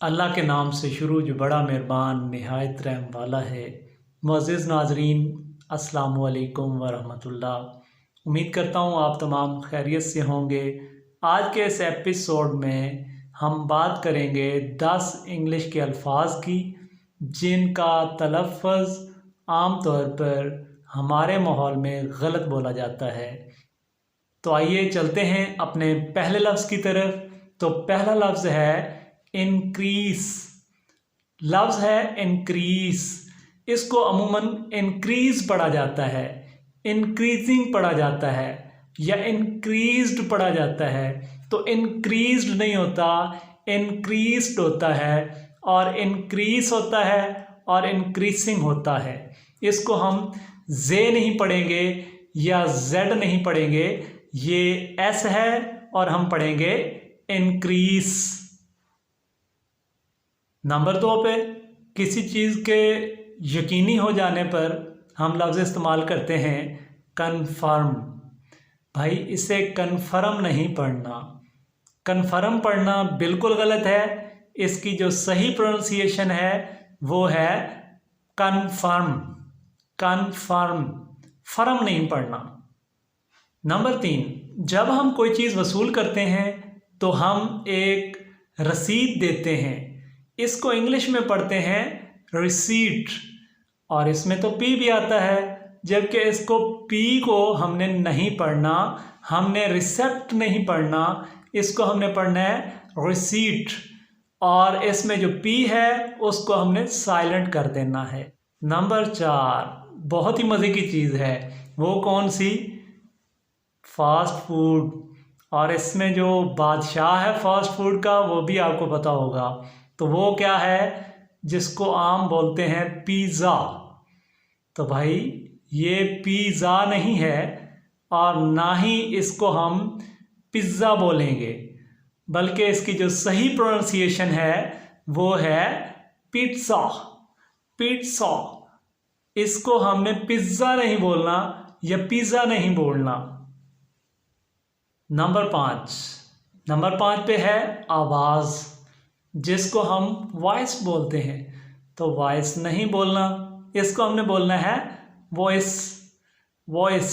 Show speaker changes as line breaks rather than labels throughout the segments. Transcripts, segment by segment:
अल्लाह के नाम से शुरू जो बड़ा मेहरबान नहायत रहम वाला है। मुअज़्ज़िज़ नाज़रीन, अस्सलामु अलैकुम वरहमतुल्लाह। उम्मीद करता हूँ आप तमाम खैरियत से होंगे। आज के इस एपिसोड में हम बात करेंगे 10 इंग्लिश के अल्फाज की जिनका तलफ़्फ़ुज़ आम तौर पर हमारे माहौल में गलत बोला जाता है। तो आइए चलते हैं अपने पहले लफ्ज़ की तरफ। तो पहला लफ्ज़ है इंक्रीज़। लफ्ज़ है इंक्रीज़। इसको अमूमन इंक्रीज़ पढ़ा जाता है, इंक्रीजिंग पढ़ा जाता है या इंक्रीज्ड पढ़ा जाता है। तो इंक्रीज्ड नहीं होता, इंक्रीज्ड होता है, और इंक्रीज होता है और इंक्रीजिंग होता है। इसको हम जे नहीं पढ़ेंगे या जेड नहीं पढ़ेंगे, ये एस है और हम पढ़ेंगे इंक्रीज। नंबर 2 पे किसी चीज़ के यकीनी हो जाने पर हम लफ्ज़ इस्तेमाल करते हैं कन्फर्म। भाई इसे कन्फर्म नहीं पढ़ना, कन्फर्म पढ़ना बिल्कुल गलत है। इसकी जो सही प्रोनाउंसिएशन है वो है कन्फर्म, कन्फर्म, फर्म नहीं पढ़ना। नंबर 3, जब हम कोई चीज़ वसूल करते हैं तो हम एक रसीद देते हैं। इसको इंग्लिश में पढ़ते हैं रिसीट, और इसमें तो पी भी आता है, जबकि इसको पी को हमने नहीं पढ़ना, हमने रिसेप्ट नहीं पढ़ना, इसको हमने पढ़ना है रिसीट, और इसमें जो पी है उसको हमने साइलेंट कर देना है। नंबर 4, बहुत ही मज़े की चीज़ है, वो कौन सी? Fast food. और इसमें जो बादशाह है फास्ट फूड का वो भी आपको पता होगा। तो वो क्या है? जिसको आम बोलते हैं पिज़्ज़ा। तो भाई ये पिज़्ज़ा नहीं है और ना ही इसको हम पिज़्ज़ा बोलेंगे, बल्कि इसकी जो सही प्रोनाउंसिएशन है वो है पिज़्ज़ा, पिज़्ज़ा। इसको हमने पिज़्ज़ा नहीं बोलना या पिज़्ज़ा नहीं बोलना। नंबर 5 पे है आवाज़, जिसको हम वॉइस बोलते हैं। तो वॉइस नहीं बोलना, इसको हमने बोलना है वॉइस, वॉइस।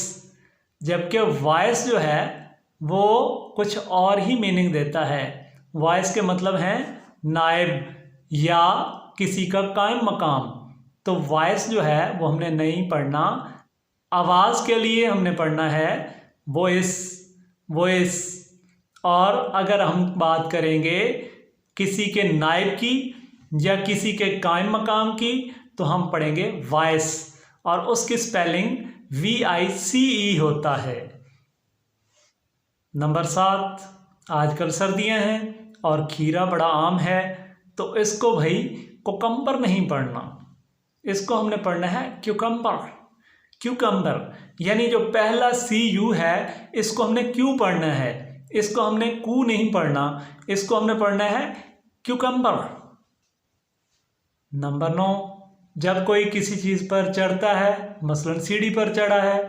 जबकि वॉइस जो है वो कुछ और ही मीनिंग देता है। वॉइस के मतलब है नायब या किसी का कायम मकाम। तो वॉइस जो है वो हमने नहीं पढ़ना, आवाज़ के लिए हमने पढ़ना है वॉइस, वॉइस। और अगर हम बात करेंगे किसी के नायब की या किसी के कायम मकाम की तो हम पढ़ेंगे वॉइस, और उसकी स्पेलिंग VICE होता है। नंबर 7, आजकल सर्दियां हैं और खीरा बड़ा आम है, तो इसको भाई कुकम्बर नहीं पढ़ना, इसको हमने पढ़ना है क्यूकम्बर, क्यूकम्बर। यानी जो पहला CU है इसको हमने क्यू पढ़ना है, इसको हमने कू नहीं पढ़ना, इसको हमने पढ़ना है क्यूकम्बर। नंबर 9, जब कोई किसी चीज़ पर चढ़ता है, मसलन सीढ़ी पर चढ़ा है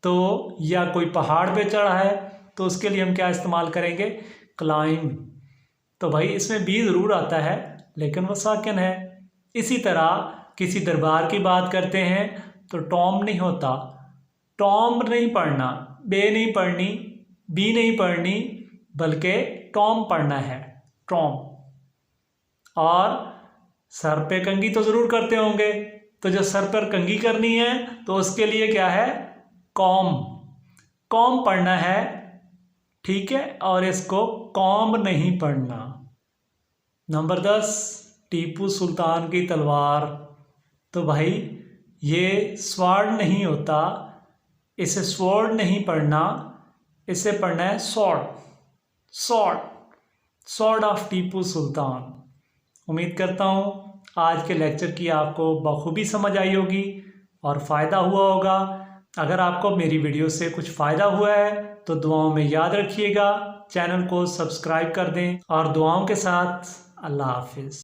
तो, या कोई पहाड़ पे चढ़ा है, तो उसके लिए हम क्या इस्तेमाल करेंगे? क्लाइंब। तो भाई इसमें भी ज़रूर आता है लेकिन वो साकिन है। इसी तरह किसी दरबार की बात करते हैं तो टॉम नहीं होता, टॉम नहीं पढ़ना, बे नहीं पढ़नी, बी नहीं पढ़नी, बल्कि टॉम पढ़ना है, टॉम। और सर पे कंघी तो ज़रूर करते होंगे, तो जो सर पर कंघी करनी है तो उसके लिए क्या है? कॉम, कॉम पढ़ना है, ठीक है, और इसको कॉम नहीं पढ़ना। नंबर 10, टीपू सुल्तान की तलवार। तो भाई ये स्वॉर्ड नहीं होता, इसे स्वॉर्ड नहीं पढ़ना, इसे पढ़ना है sword, sword, sword of Tipu Sultan. उम्मीद करता हूँ आज के लेक्चर की आपको बखूबी समझ आई होगी और फ़ायदा हुआ होगा। अगर आपको मेरी वीडियो से कुछ फ़ायदा हुआ है तो दुआओं में याद रखिएगा, चैनल को सब्सक्राइब कर दें, और दुआओं के साथ अल्लाह हाफिज़।